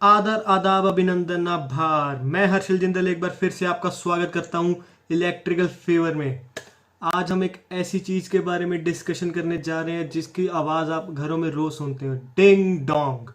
आदर आदाब अभिनंदन आभार। मैं हर्षल जिंदल एक बार फिर से आपका स्वागत करता हूँ इलेक्ट्रिकल फेवर में। आज हम एक ऐसी चीज़ के बारे में डिस्कशन करने जा रहे हैं जिसकी आवाज़ आप घरों में रोज़ सुनते हो, डिंग डोंग।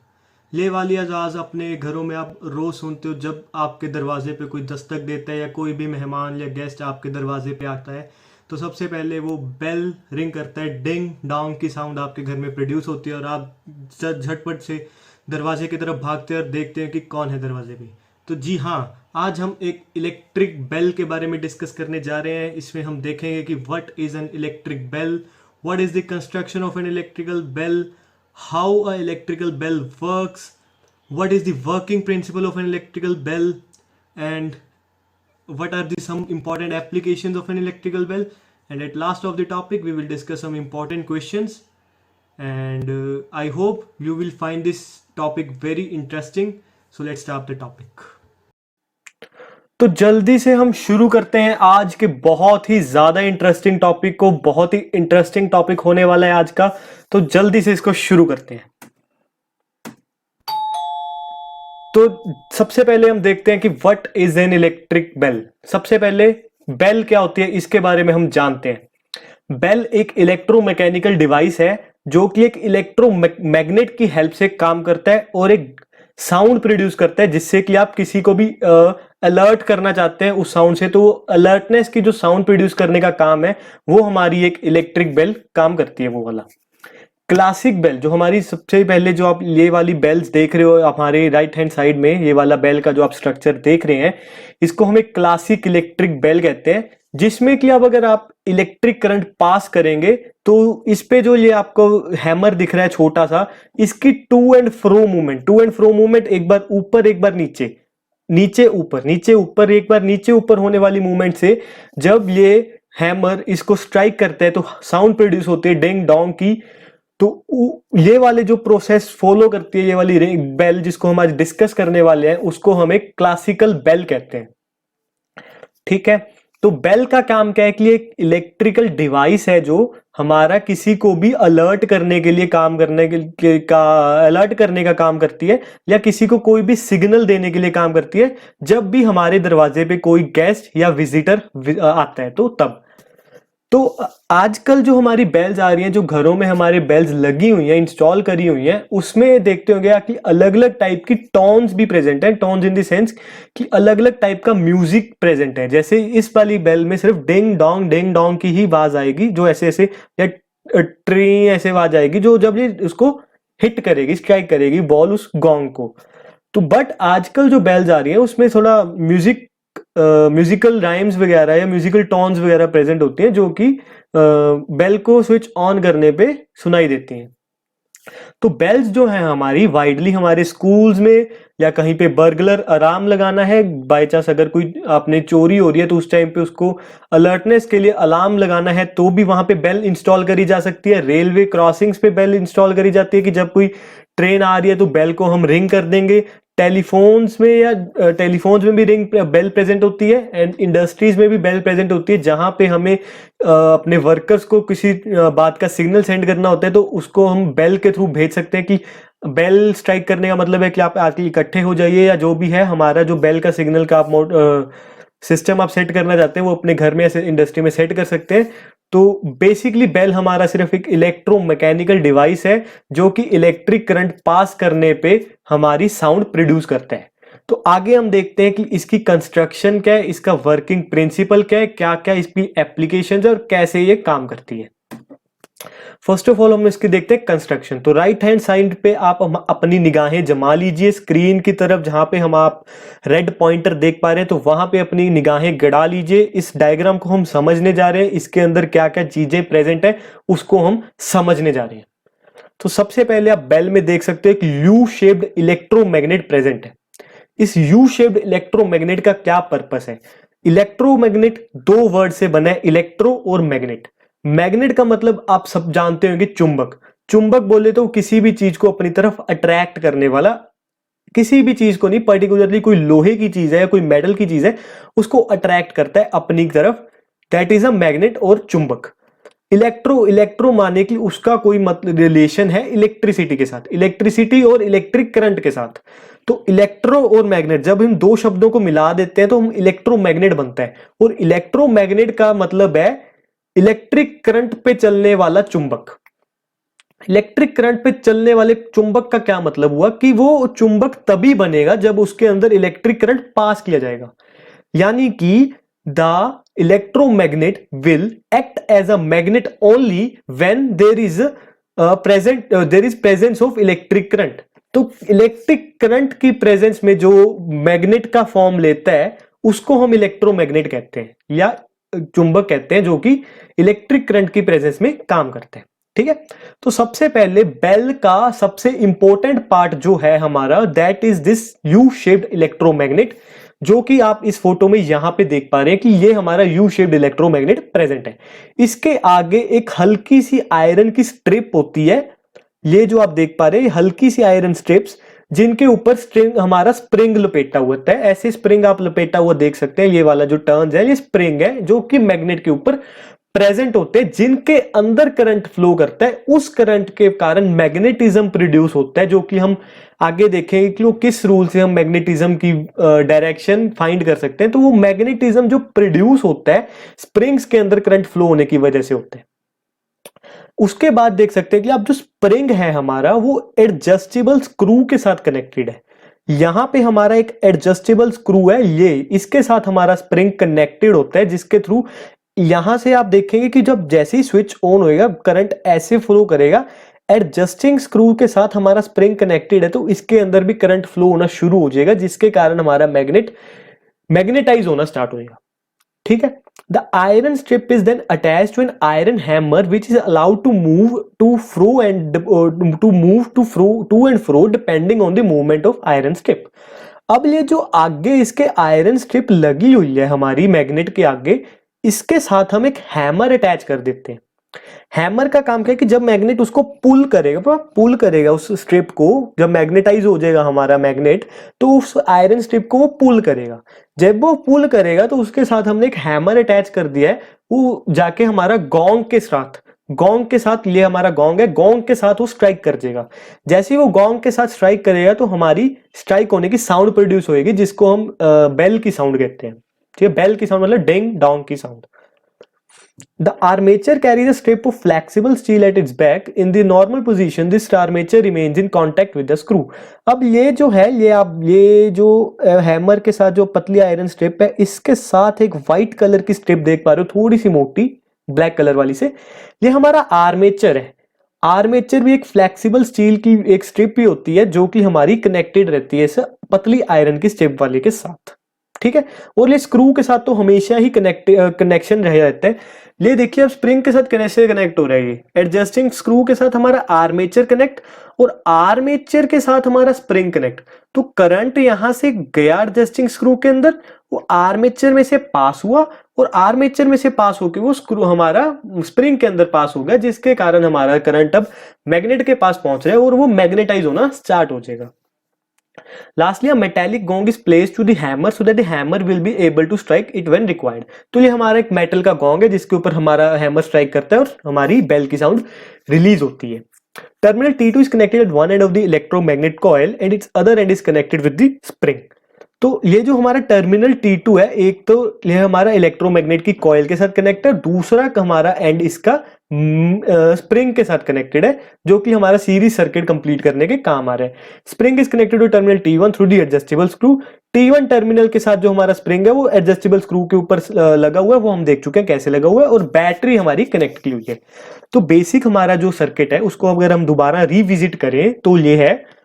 ये वाली आवाज़ अपने घरों में आप रोज़ सुनते हो जब आपके दरवाजे पे कोई दस्तक देता है या कोई भी मेहमान या गेस्ट आपके दरवाजे पे आता है तो सबसे पहले वो बेल रिंग करता है, डिंग डोंग की साउंड आपके घर में प्रोड्यूस होती है और आप झटपट से दरवाजे की तरफ भागते हैं और देखते हैं कि कौन है दरवाजे पे। तो जी हाँ, आज हम एक इलेक्ट्रिक बेल के बारे में डिस्कस करने जा रहे हैं। इसमें हम देखेंगे कि what is an electric bell, what is the construction of an electrical bell, how a electrical bell works, what is the working principle of an electrical bell, and what are the some important applications of an electrical bell. And at last of the topic we will discuss some important questions, and I hope you will find this topic very interesting. So let's start the topic. तो जल्दी से हम शुरू करते हैं आज के बहुत ही ज्यादा इंटरेस्टिंग टॉपिक को। बहुत ही इंटरेस्टिंग टॉपिक होने वाला है आज का, तो जल्दी से इसको शुरू करते हैं। तो सबसे पहले हम देखते हैं कि what is an electric bell. सबसे पहले बेल क्या होती है इसके बारे में हम जानते हैं। बेल एक इलेक्ट्रोमैकेनिकल डिवाइस है जो कि एक इलेक्ट्रोमैग्नेट की हेल्प से काम करता है और एक साउंड प्रोड्यूस करता है जिससे कि आप किसी को भी अलर्ट करना चाहते हैं उस साउंड से, तो वो अलर्टनेस की जो साउंड प्रोड्यूस करने का काम है वो हमारी एक इलेक्ट्रिक बेल काम करती है, वो वाला। क्लासिक बेल जो हमारी सबसे पहले जो आप ये वाली बेल्स देख रहे हो हमारे राइट हैंड साइड में, ये वाला बेल का जो आप स्ट्रक्चर देख रहे हैं इसको हम एक क्लासिक इलेक्ट्रिक बेल कहते हैं, जिसमें कि अब अगर आप इलेक्ट्रिक करंट पास करेंगे तो इस पे जो ये आपको हैमर दिख रहा है छोटा सा, इसकी टू एंड फ्रो मूवमेंट, एक बार ऊपर एक बार नीचे, नीचे ऊपर, नीचे ऊपर, एक बार नीचे ऊपर होने वाली मूवमेंट से जब ये हैमर इसको स्ट्राइक करता है तो साउंड प्रोड्यूस होती है डिंग डोंग की। तो ये वाले जो प्रोसेस फॉलो करती है ये वाली बेल जिसको हम आज डिस्कस करने वाले हैं उसको हम एक क्लासिकल बेल कहते हैं। ठीक है, तो बेल का काम क्या है कि एक इलेक्ट्रिकल डिवाइस है जो हमारा किसी को भी अलर्ट करने के लिए अलर्ट करने का काम करती है या किसी को कोई भी सिग्नल देने के लिए काम करती है जब भी हमारे दरवाजे पे कोई गेस्ट या विजिटर आता है। तो तब तो आजकल जो हमारी बेल्स आ रही हैं, जो घरों में हमारे बेल्स लगी हुई हैं, इंस्टॉल करी हुई हैं, उसमें देखते होंगे कि अलग अलग टाइप की टोन्स भी प्रेजेंट हैं। टोन्स इन द सेंस कि अलग अलग टाइप का म्यूजिक प्रेजेंट है। जैसे इस वाली बेल में सिर्फ डिंग डोंग की ही आवाज आएगी, जो ऐसे ऐसे या ट्री ऐसे आवाज आएगी जो जब ये उसको हिट करेगी, स्ट्राइक करेगी बॉल उस गोंग को। तो बट आजकल जो बेल्स आ रही है उसमें थोड़ा म्यूजिकल राइम्स वगैरह या म्यूजिकल टोन्स वगैरह प्रेजेंट होती हैं जो कि बेल को स्विच ऑन करने पे सुनाई देती हैं। तो बेल्स जो है हमारी वाइडली हमारे स्कूल्स में या कहीं पे बर्गलर अलार्म लगाना है, बाय चांस अगर कोई आपने चोरी हो रही है तो उस टाइम पे उसको अलर्टनेस के लिए अलार्म लगाना है तो भी वहां पे बेल इंस्टॉल करी जा सकती है। रेलवे क्रॉसिंग्स पे बेल इंस्टॉल करी जाती है कि जब कोई ट्रेन आ रही है तो बेल को हम रिंग कर देंगे। टेलीफोन्स में भी रिंग बेल प्रेजेंट होती है एंड इंडस्ट्रीज में भी बेल प्रेजेंट होती है जहां पे हमें अपने वर्कर्स को किसी बात का सिग्नल सेंड करना होता है तो उसको हम बेल के थ्रू भेज सकते हैं कि बेल स्ट्राइक करने का मतलब है कि आप आके इकट्ठे हो जाइए, या जो भी है हमारा जो बेल का सिग्नल का आप सिस्टम आप सेट करना चाहते हैं वो अपने घर में ऐसे इंडस्ट्री में सेट कर सकते हैं। तो बेसिकली बेल हमारा सिर्फ एक इलेक्ट्रोमैकेनिकल डिवाइस है जो कि इलेक्ट्रिक करंट पास करने पे हमारी साउंड प्रोड्यूस करता है। तो आगे हम देखते हैं कि इसकी कंस्ट्रक्शन क्या है, इसका वर्किंग प्रिंसिपल क्या है, क्या क्या इसकी एप्लीकेशंस है और कैसे ये काम करती है। फर्स्ट ऑफ ऑल हम इसकी देखते हैं कंस्ट्रक्शन। तो राइट हैंड साइड पे आप अपनी निगाहें जमा लीजिए स्क्रीन की तरफ, जहां पे हम आप रेड पॉइंटर देख पा रहे हैं तो वहां पे अपनी निगाहें गड़ा लीजिए। इस डायग्राम को हम समझने जा रहे हैं, इसके अंदर क्या क्या चीजें प्रेजेंट है उसको हम समझने जा रहे हैं। तो सबसे पहले आप बेल में देख सकते हो एक यू शेप्ड इलेक्ट्रोमैग्नेट प्रेजेंट है। इस यू शेप्ड इलेक्ट्रोमैग्नेट का क्या पर्पस है? इलेक्ट्रोमैग्नेट दो वर्ड से बना है, इलेक्ट्रो और मैग्नेट। मैग्नेट का मतलब आप सब जानते होंगे चुंबक। चुंबक बोले तो किसी भी चीज को अपनी तरफ अट्रैक्ट करने वाला, किसी भी चीज को नहीं, पर्टिकुलरली कोई लोहे की चीज है या कोई मेटल की चीज है उसको अट्रैक्ट करता है अपनी तरफ, दैट इज अ मैग्नेट और चुंबक। इलेक्ट्रो माने कि उसका कोई मतलब रिलेशन है इलेक्ट्रिसिटी के साथ, इलेक्ट्रिसिटी और इलेक्ट्रिक करंट के साथ। तो इलेक्ट्रो और मैग्नेट, जब हम दो शब्दों को मिला देते हैं तो हम इलेक्ट्रोमैग्नेट बनता है। और इलेक्ट्रोमैग्नेट का मतलब है इलेक्ट्रिक करंट पे चलने वाला चुंबक। इलेक्ट्रिक करंट पे चलने वाले चुंबक का क्या मतलब हुआ कि वो चुंबक तभी बनेगा जब उसके अंदर इलेक्ट्रिक करंट पास किया जाएगा। यानी कि the electromagnet will act as a magnet only when there is presence of electric current. तो इलेक्ट्रिक करंट की प्रेजेंस में जो मैग्नेट का फॉर्म लेता है उसको हम इलेक्ट्रोमैग्नेट कहते हैं या चुंबक कहते हैं, जो कि इलेक्ट्रिक करंट की प्रेजेंस में काम करते हैं। ठीक है, तो सबसे पहले बेल का सबसे इंपॉर्टेंट पार्ट जो है हमारा, that is this U shaped electromagnet, जो कि आप इस फोटो में यहां पे देख पा रहे हैं कि ये हमारा यू शेप्ड इलेक्ट्रोमैग्नेट प्रेजेंट है। इसके आगे एक हल्की सी आयरन की स्ट्रिप होती है, ये जो आप देख पा रहे हैं हल्की सी आयरन स्ट्रिप्स, जिनके ऊपर हमारा स्प्रिंग लपेटा हुआ है। ऐसे स्प्रिंग आप लपेटा हुआ देख सकते हैं, ये वाला जो टर्न्स है ये स्प्रिंग है जो कि मैग्नेट के ऊपर प्रेजेंट होते हैं, जिनके अंदर करंट फ्लो करता है। उस करंट के कारण मैग्नेटिज्म प्रोड्यूस होता है, जो कि हम आगे देखेंगे कि वो किस रूल से हम मैग्नेटिज्म की डायरेक्शन फाइंड कर सकते हैं। तो वो मैग्नेटिज्म जो प्रोड्यूस होता है स्प्रिंग्स के अंदर करंट फ्लो होने की वजह से होता है। उसके बाद देख सकते हैं कि अब जो स्प्रिंग है हमारा वो एडजस्टेबल स्क्रू के साथ कनेक्टेड है। यहां पे हमारा एक एडजस्टेबल स्क्रू है, ये इसके साथ हमारा स्प्रिंग कनेक्टेड होता है, जिसके थ्रू यहां से आप देखेंगे कि जब जैसे ही स्विच ऑन होएगा करंट ऐसे फ्लो करेगा। एडजस्टिंग स्क्रू के साथ हमारा स्प्रिंग कनेक्टेड है तो इसके अंदर भी करंट फ्लो होना शुरू हो जाएगा, जिसके कारण हमारा मैग्नेटाइज होना स्टार्ट होएगा। ठीक है, the iron strip is then attached to an iron hammer which is allowed to move to and fro depending on the movement of iron strip. अब ये जो आगे इसके आयरन स्ट्रिप लगी हुई है हमारी मैग्नेट के आगे, इसके साथ हम एक हैमर अटैच कर देते हैं। हैमर का काम क्या है कि जब मैग्नेट उसको पुल करेगा उस स्ट्रिप को, जब मैग्नेटाइज हो जाएगा हमारा मैग्नेट तो उस आयरन स्ट्रिप को वो पुल करेगा। जब वो पुल करेगा तो उसके साथ हमने एक हैमर अटैच कर दिया है, वो जाके हमारा गोंग के साथ ये हमारा गोंग है, गोंग के साथ वो स्ट्राइक कर देगा। जैसे ही वो गोंग के साथ स्ट्राइक करेगा तो हमारी स्ट्राइक होने की साउंड प्रोड्यूस होगी, जिसको हम बेल की साउंड कहते हैं। ठीक है, बेल की साउंड मतलब डिंग डोंग की sound. The armature carries a strip of flexible steel at its back. In the normal position, this armature remains in contact with the screw. अब ये जो है ये जो हैमर के साथ जो पतली आयरन स्ट्रिप है, इसके साथ एक व्हाइट कलर की स्ट्रिप देख पा रहे हो, थोड़ी सी मोटी ब्लैक कलर वाली से, ये हमारा आर्मेचर है। आर्मेचर भी एक फ्लेक्सिबल स्टील की एक स्ट्रिप ही होती है जो कि हमारी कनेक्टेड रहती है इस पतली आयरन की स्ट्रिप वाले के साथ। ठीक है, और ये स्क्रू के साथ तो हमेशा ही कनेक्शन रह जाता है। ये देखिए अब स्प्रिंग के साथ कैसे कनेक्ट हो रहा है, ये एडजस्टिंग स्क्रू के साथ हमारा आर्मेचर कनेक्ट और आर्मेचर के साथ हमारा स्प्रिंग कनेक्ट। तो करंट यहां से गया एडजस्टिंग स्क्रू के अंदर, वो आर्मेचर में से पास हुआ और आर्मेचर में से पास होकर वो स्क्रू हमारा स्प्रिंग के अंदर पास हो गया, जिसके कारण हमारा करंट अब मैग्नेट के पास पहुंच रहा है और वो मैग्नेटाइज होना स्टार्ट हो जाएगा। Lastly, a metallic gong is placed to the hammer so that the hammer will be able to strike it when required. तो ये हमारा एक मेटल का गोंग है जिसके ऊपर हमारा हैमर स्ट्राइक करता है और हमारी बेल की साउंड रिलीज होती है। Terminal T2 is connected at one end of the electromagnet coil and its other end is connected with the spring. तो ये जो हमारा टर्मिनल T2 है, एक तो ये हमारा इलेक्ट्रोमैग्नेट की कॉइल के साथ कनेक्ट है, दूसरा हमारा एंड इसका स्प्रिंग के साथ कनेक्टेड है, जो कि हमारा सीरीज सर्किट कंप्लीट करने के काम आ रहा है। Spring is connected to terminal T1 through the adjustable screw. T1 terminal के साथ जो हमारा स्प्रिंग है वो एडजस्टेबल स्क्रू के ऊपर लगा हुआ है, वो हम देख चुके हैं कैसे लगा हुआ है, और बैटरी हमारी कनेक्ट की हुई है। तो बेसिक हमारा जो सर्किट है उसको अगर हम दोबारा रिविजिट करें तो ये है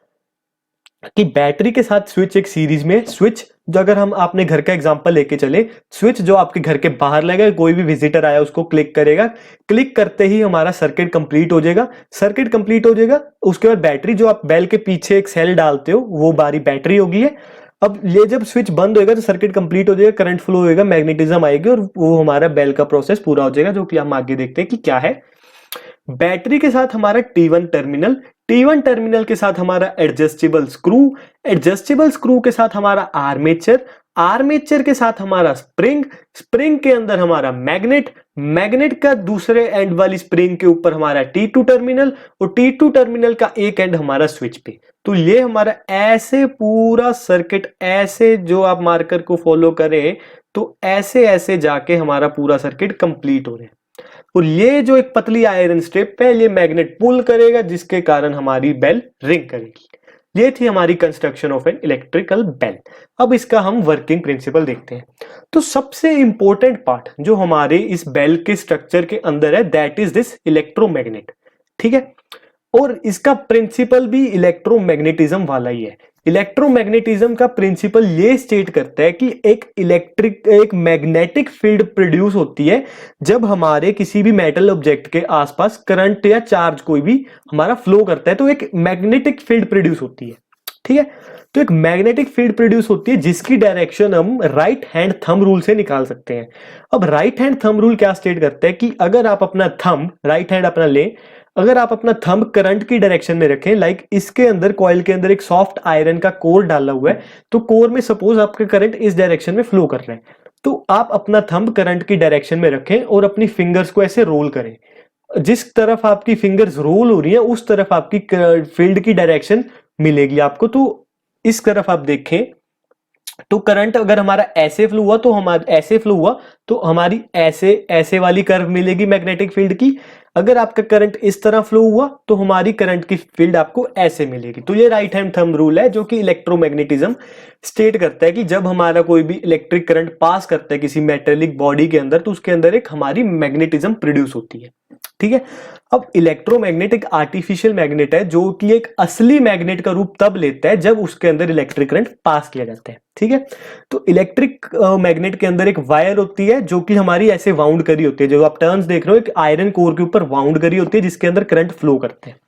कि बैटरी के साथ स्विच एक सीरीज में, स्विच जो अगर हम अपने घर का एग्जांपल लेके चले, स्विच जो आपके घर के बाहर लगेगा, कोई भी विजिटर आया उसको क्लिक करेगा, क्लिक करते ही हमारा सर्किट कंप्लीट हो जाएगा। सर्किट कंप्लीट हो जाएगा, उसके बाद बैटरी जो आप बेल के पीछे एक सेल डालते हो वो बारी बैटरी होगी है। अब ये जब स्विच बंद होएगा तो सर्किट कंप्लीट हो जाएगा, करंट फ्लो होएगा, मैग्नेटिज्म आएगी और वो हमारा बेल का प्रोसेस पूरा हो जाएगा, जो कि हम आगे देखते हैं कि क्या है। बैटरी के साथ हमारा T1 टर्मिनल के साथ हमारा एडजस्टेबल स्क्रू के साथ हमारा आर्मेचर के साथ हमारा स्प्रिंग के अंदर हमारा मैग्नेट मैग्नेट का दूसरे एंड वाली स्प्रिंग के ऊपर हमारा T2 टर्मिनल और T2 टर्मिनल का एक एंड हमारा स्विच पे। तो ये हमारा ऐसे पूरा सर्किट, ऐसे जो आप मार्कर को फॉलो करें तो ऐसे ऐसे जाके हमारा पूरा सर्किट कंप्लीट हो रहा है। और ये जो एक पतली आयरन स्ट्रिप है ये मैग्नेट पुल करेगा जिसके कारण हमारी बेल रिंग करेगी। ये थी हमारी construction of an electrical bell. अब इसका हम वर्किंग प्रिंसिपल देखते हैं। तो सबसे इंपॉर्टेंट पार्ट जो हमारे इस बेल के स्ट्रक्चर के अंदर है दैट इज दिस इलेक्ट्रोमैग्नेट, ठीक है। और इसका प्रिंसिपल भी इलेक्ट्रोमैग्नेटिज्म वाला ही है। इलेक्ट्रोमैग्नेटिज्म का प्रिंसिपल ये स्टेट करता है कि एक मैग्नेटिक फील्ड प्रोड्यूस होती है जब हमारे किसी भी मेटल ऑब्जेक्ट के आसपास करंट या चार्ज कोई भी हमारा फ्लो करता है तो एक मैग्नेटिक फील्ड प्रोड्यूस होती है, ठीक है। तो एक मैग्नेटिक फील्ड प्रोड्यूस होती है जिसकी डायरेक्शन हम राइट हैंड थंब रूल से निकाल सकते हैं। अब राइट हैंड थंब रूल क्या स्टेट करता है कि अगर आप अपना थंब राइट हैंड अपना लें, अगर आप अपना थंब करंट की डायरेक्शन में रखें, लाइक इसके अंदर कॉइल के अंदर एक सॉफ्ट आयरन का कोर डाला हुआ है, तो कोर में सपोज आपका करंट इस डायरेक्शन में फ्लो कर रहा है, तो आप अपना थंब करंट की डायरेक्शन में रखें और अपनी फिंगर्स को ऐसे रोल करें। जिस तरफ आपकी फिंगर्स रोल हो रही है उस तरफ आपकी फील्ड की डायरेक्शन मिलेगी आपको। तो इस तरफ आप देखें तो करंट अगर हमारा ऐसे फ्लो हुआ तो हमारी ऐसे ऐसे वाली कर्व मिलेगी मैग्नेटिक फील्ड की। अगर आपका करंट इस तरह फ्लो हुआ तो हमारी करंट की फील्ड आपको ऐसे मिलेगी। तो ये राइट हैंड थंब रूल है जो कि इलेक्ट्रोमैग्नेटिज्म स्टेट करता है कि जब हमारा कोई भी इलेक्ट्रिक करंट पास करता है किसी मेटेलिक बॉडी के अंदर तो उसके अंदर एक हमारी मैग्नेटिज्म प्रोड्यूस होती है, ठीक है। अब इलेक्ट्रोमैग्नेट एक आर्टिफिशियल मैग्नेट है जो कि एक असली मैग्नेट का रूप तब लेता है जब उसके अंदर इलेक्ट्रिक करंट पास किया जाता है, ठीक है। तो इलेक्ट्रिक मैग्नेट के अंदर एक वायर होती है जो कि हमारी ऐसे वाउंड करी होती है, जो आप टर्न्स देख रहे हो एक आयरन कोर के ऊपर वाउंड करी होती है जिसके अंदर करंट फ्लो करते हैं।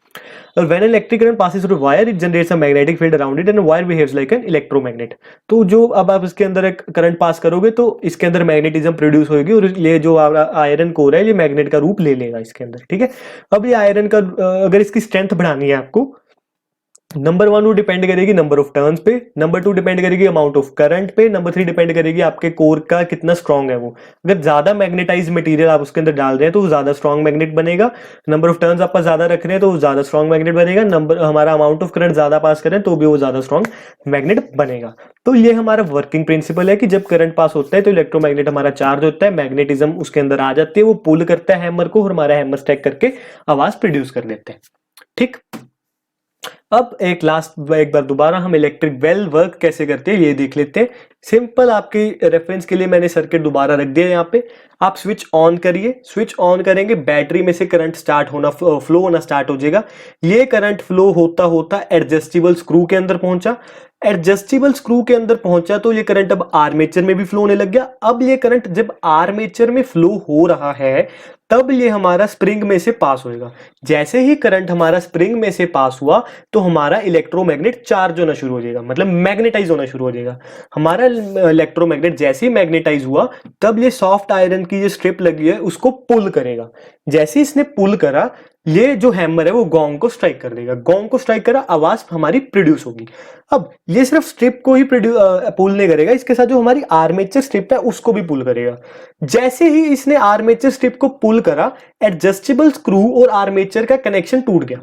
और when electric current passes through wire it generates a magnetic field around it and wire behaves like an electromagnet. तो जो अब आप इसके अंदर एक करंट पास करोगे तो इसके अंदर मैग्नेटिज्म प्रोड्यूस होगी और ये जो आयरन कोर है ये मैग्नेट का रूप ले लेगा इसके अंदर, ठीक है। अब ये आयरन का अगर इसकी स्ट्रेंथ बढ़ानी है आपको, नंबर 1 वो डिपेंड करेगी नंबर ऑफ टर्न्स पे, नंबर 2 डिपेंड करेगी अमाउंट ऑफ करंट पे, नंबर 3 डिपेंड करेगी आपके कोर का कितना स्ट्रांग है वो। अगर ज्यादा मैग्नेटाइज मटेरियल आप उसके अंदर डाल रहे हैं तो वो ज्यादा स्ट्रांग मैग्नेट बनेगा। नंबर ऑफ टर्न्स आपका ज्यादा रख रहे हैं तो वो ज्यादा स्ट्रांग मैग्नेट बनेगा। नंबर हमारा अमाउंट ऑफ करंट ज्यादा पास करें तो भी वो ज्यादा स्ट्रांग मैग्नेट बनेगा। तो ये हमारा वर्किंग प्रिंसिपल है कि जब करंट पास होता है तो इलेक्ट्रोमैग्नेट हमारा चार्ज होता है, मैग्नेटिज्म उसके अंदर आ जाती है, वो पुल करता है हैमर को और हमारा हैमर स्ट्राइक करके आवाज प्रोड्यूस कर देते हैं, ठीक। अब एक बार दोबारा हम इलेक्ट्रिक बेल वर्क कैसे करते हैं ये देख लेते हैं। सिंपल आपके रेफरेंस के लिए मैंने सर्किट दोबारा रख दिया यहाँ पे। आप स्विच ऑन करिए, स्विच ऑन करेंगे बैटरी में से करंट स्टार्ट होना फ्लो होना स्टार्ट हो जाएगा। ये करंट फ्लो होता होता एडजस्टेबल स्क्रू के अंदर पहुंचा, एडजस्टेबल स्क्रू के अंदर पहुंचा तो ये करंट अब आर्मेचर में भी फ्लो होने लग गया। अब ये करंट जब आर्मेचर में फ्लो हो रहा है तब ये हमारा स्प्रिंग में से पास होएगा। जैसे ही करंट हमारा स्प्रिंग में से पास हुआ तो हमारा इलेक्ट्रोमैग्नेट चार्ज होना शुरू हो जाएगा, मतलब मैग्नेटाइज होना शुरू हो जाएगा। हमारा इलेक्ट्रोमैग्नेट जैसे ही मैग्नेटाइज हुआ तब ये सॉफ्ट आयरन की जो स्ट्रिप लगी है उसको पुल करेगा। जैसे इसने पुल करा ये जो हैमर है वो गोंग को स्ट्राइक कर देगा, गोंग को स्ट्राइक करा आवाज हमारी प्रोड्यूस होगी। अब ये सिर्फ स्ट्रिप को ही पुल नहीं करेगा, इसके साथ जो हमारी आर्मेचर स्ट्रिप है उसको भी पुल करेगा। जैसे ही इसने आर्मेचर स्ट्रिप को पुल करा एडजस्टेबल स्क्रू और आर्मेचर का कनेक्शन टूट गया।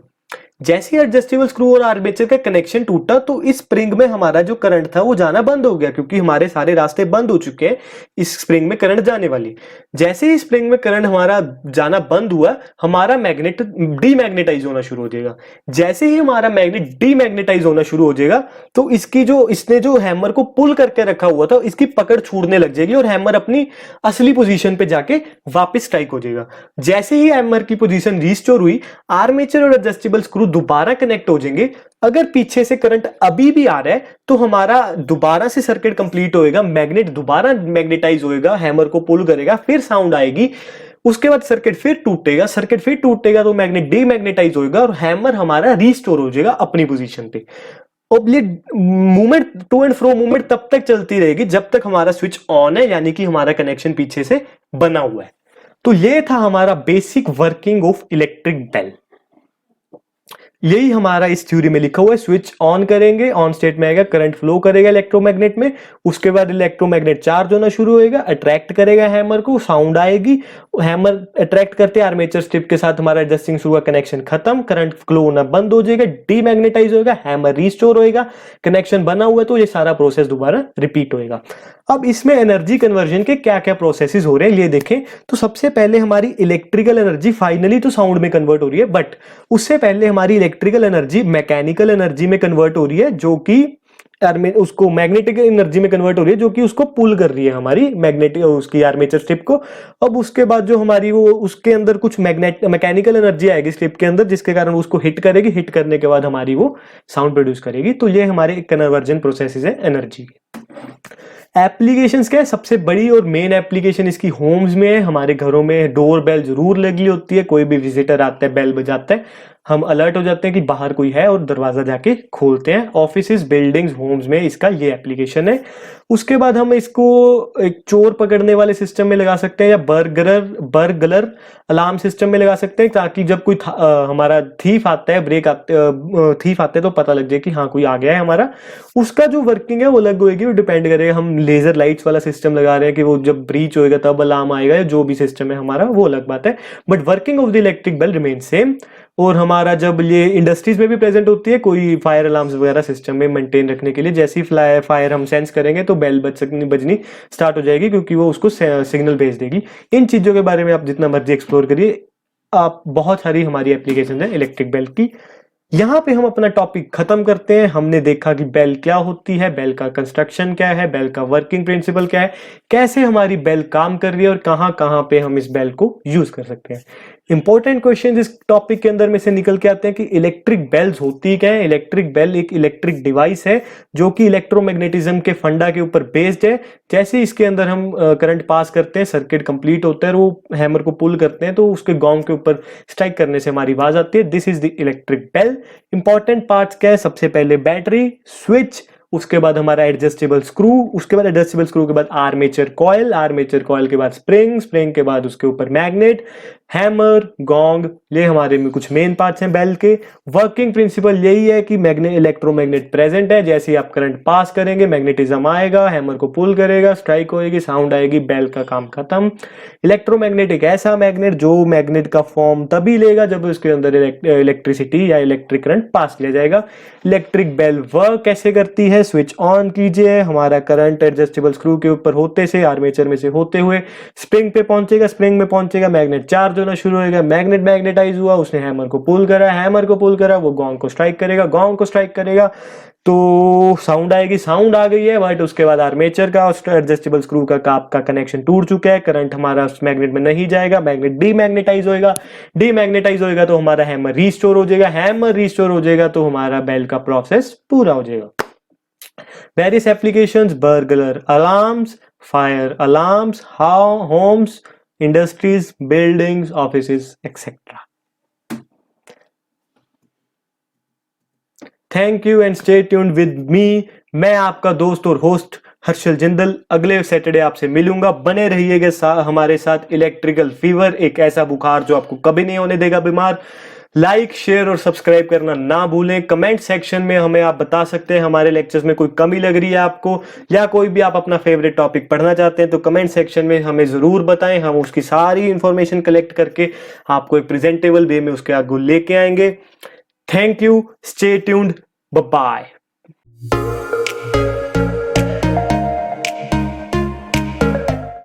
जैसे ही एडजस्टेबल स्क्रू और आर्मेचर का कनेक्शन टूटा तो इस स्प्रिंग में हमारा जो करंट था वो जाना बंद हो गया क्योंकि हमारे सारे रास्ते बंद हो चुके हैं इस स्प्रिंग में करंट जाने वाली। जैसे ही स्प्रिंग में करंट हमारा जाना बंद हुआ हमारा मैग्नेट डीमैग्नेटाइज होना शुरू हो जाएगा। जैसे ही हमारा मैग्नेट डीमैग्नेटाइज होना शुरू हो जाएगा तो इसने जो हैमर को पुल करके रखा हुआ था इसकी पकड़ छूटने लग जाएगी और हैमर अपनी असली पोजीशन पे जाके वापस स्ट्राइक हो जाएगा। जैसे ही हैमर की पोजीशन रिस्टोर हुई आर्मेचर और एडजस्टेबल स्क्रू दोबारा कनेक्ट हो जाएंगे। अगर पीछे से करंट अभी भी आ रहा है तो हमारा दोबारा से सर्किट कंप्लीट होएगा, मैग्नेट दोबारा मैग्नेटाइज होएगा, हैमर को पुल करेगा, फिर साउंड आएगी, उसके बाद सर्किट फिर टूटेगा तो मैग्नेट डीमैग्नेटाइज होएगा और हैमर हमारा रीस्टोर हो जाएगा अपनी पोजीशन पे। अब ये movement to and fro movement तब तक चलती रहेगी जब तक हमारा स्विच ऑन है, यानी कि हमारा कनेक्शन पीछे से बना हुआ है। तो ये था हमारा basic working of electric bell. यही हमारा इस थ्योरी में लिखा हुआ है। स्विच ऑन करेंगे, ऑन स्टेट में आएगा, करंट फ्लो करेगा इलेक्ट्रोमैग्नेट में, उसके बाद इलेक्ट्रोमैग्नेट चार्ज होना शुरू होएगा, अट्रैक्ट करेगा हैमर को, साउंड आएगी, हैमर अट्रैक्ट करते आर्मेचर स्ट्रिप के साथ हमारा एडजस्टिंग स्क्रू का कनेक्शन खत्म, करंट फ्लो होना बंद हो जाएगा, डीमैग्नेटाइज होएगा, हैमर रिस्टोर होएगा, कनेक्शन बना हुआ है, तो ये सारा प्रोसेस दोबारा रिपीट होएगा। अब इसमें एनर्जी कन्वर्जन के क्या क्या प्रोसेसेस हो रहे हैं ये देखें। तो सबसे पहले हमारी इलेक्ट्रिकल एनर्जी फाइनली तो साउंड में कन्वर्ट हो रही है, बट उससे पहले हमारी इलेक्ट्रिकल एनर्जी मैकेनिकल एनर्जी में कन्वर्ट हो रही है, जो कि उसको मैग्नेटिक एनर्जी में कन्वर्ट हो रही है, जो कि उसको पुल कर रही है हमारी मैग्नेटिक उसकी आर्मेचर स्ट्रिप को। अब उसके बाद जो हमारी वो उसके अंदर कुछ मैकेनिकल एनर्जी आएगी स्ट्रिप के अंदर, जिसके कारण उसको हिट करेगी, हिट करने के बाद हमारी वो साउंड प्रोड्यूस करेगी। तो ये हमारे कन्वर्जन प्रोसेसेस है एनर्जी। एप्लीकेशंस क्या है, सबसे बड़ी और मेन एप्लीकेशन इसकी होम्स में है। हमारे घरों में डोर बेल जरूर लगी होती है, कोई भी विजिटर आता है बेल बजाता है, हम अलर्ट हो जाते हैं कि बाहर कोई है और दरवाजा जाके खोलते हैं। ऑफिसेज, बिल्डिंग्स, होम्स में इसका ये एप्लीकेशन है। उसके बाद हम इसको एक चोर पकड़ने वाले सिस्टम में लगा सकते हैं, या बर्गलर अलार्म सिस्टम में लगा सकते हैं, ताकि जब कोई हमारा थीफ आता है, थीफ आते हैं तो पता लग जाए कि हाँ कोई आ गया है हमारा। उसका जो वर्किंग है वो अलग होगी, वो डिपेंड करेगा, हम लेजर लाइट्स वाला सिस्टम लगा रहे हैं कि वो जब ब्रीच होएगा तब अलार्म आएगा, या जो भी सिस्टम है हमारा वो अलग बात है, but working of the electric bell remain same. और हमारा जब ये इंडस्ट्रीज में भी प्रेजेंट होती है, कोई फायर अलार्म्स वगैरह सिस्टम में मेंटेन रखने के लिए, जैसी फायर हम सेंस करेंगे तो बेल बजनी स्टार्ट हो जाएगी, क्योंकि वो उसको सिग्नल भेज देगी। इन चीजों के बारे में आप जितना मर्जी एक्सप्लोर करिए, आप बहुत सारी हमारी एप्लीकेशन है इलेक्ट्रिक बेल की। यहां पे हम अपना टॉपिक खत्म करते हैं। हमने देखा कि बेल क्या होती है, बेल का कंस्ट्रक्शन क्या है, बेल का वर्किंग प्रिंसिपल क्या है, कैसे हमारी बेल काम कर रही है, और कहां कहां पे हम इस बेल को यूज कर सकते हैं। इंपॉर्टेंट क्वेश्चन इस टॉपिक के अंदर में से निकल के आते हैं कि इलेक्ट्रिक बेल्स होती क्या है। इलेक्ट्रिक बेल एक इलेक्ट्रिक डिवाइस है जो कि इलेक्ट्रोमैग्नेटिज्म के फंडा के ऊपर बेस्ड है। जैसे इसके अंदर हम करंट पास करते हैं, सर्किट कंप्लीट होता है, और वो हैमर को पुल करते हैं, तो उसके गॉन्ग के ऊपर स्ट्राइक करने से हमारी आवाज आती है। This is the electric bell. Important parts क्या है, सबसे पहले बैटरी, स्विच, उसके बाद हमारा एडजस्टेबल स्क्रू, उसके बाद एडजस्टेबल स्क्रू के बाद आर्मेचर कॉइल के बाद स्प्रिंग के बाद उसके ऊपर मैग्नेट, हैमर, गॉन्ग, ये हमारे में कुछ मेन पार्ट्स हैं बेल के। वर्किंग प्रिंसिपल यही है कि इलेक्ट्रोमैग्नेट प्रेजेंट है, जैसे ही आप करंट पास करेंगे मैग्नेटिज्म आएगा, हैमर को पुल करेगा, स्ट्राइक होएगी, साउंड आएगी, बेल का काम खत्म। इलेक्ट्रोमैग्नेट एक ऐसा मैग्नेट जो मैग्नेट का फॉर्म तभी लेगा जब उसके अंदर इलेक्ट्रिसिटी या इलेक्ट्रिक करंट पास किया जाएगा। इलेक्ट्रिक बेल वर्क कैसे करती है, स्विच ऑन कीजिए, हमारा करंट एडजस्टेबल स्क्रू के ऊपर होते से आर्मेचर में से होते हुए स्प्रिंग पे पहुंचेगा, स्प्रिंग में पहुंचेगा, मैग्नेट चार्ज होना शुरू होगा, मैग्नेट मैग्नेटाइज हुआ, उसने हैमर को पुल करा, वो गॉन्ग को स्ट्राइक करेगा, तो साउंड आएगी, साउंड आ गई है, बट उसके बाद आर्मेचर का एडजस्टेबल स्क्रू का आपका कनेक्शन टूट चुका है, करंट हमारा उस मैग्नेट में नहीं जाएगा, मैग्नेट डीमैग्नेटाइज होएगा तो हमारा हैमर रिस्टोर हो जाएगा, तो हमारा बेल का प्रोसेस पूरा हो जाएगा। Various applications: burglar alarms, fire alarms, homes, industries, buildings, offices, etc. Thank you and stay tuned with me. मैं आपका दोस्त और होस्ट हर्षल जिंदल अगले सैटरडे आपसे मिलूंगा। बने रहिएगा हमारे साथ। इलेक्ट्रिकल फीवर एक ऐसा बुखार जो आपको कभी नहीं होने देगा बीमार। लाइक, शेयर और सब्सक्राइब करना ना भूलें। कमेंट सेक्शन में हमें आप बता सकते हैं हमारे लेक्चर्स में कोई कमी लग रही है आपको, या कोई भी आप अपना फेवरेट टॉपिक पढ़ना चाहते हैं तो कमेंट सेक्शन में हमें जरूर बताएं। हम उसकी सारी इंफॉर्मेशन कलेक्ट करके आपको एक प्रेजेंटेबल वे में उसके आगे लेके आएंगे। Thank you, stay tuned, bye bye.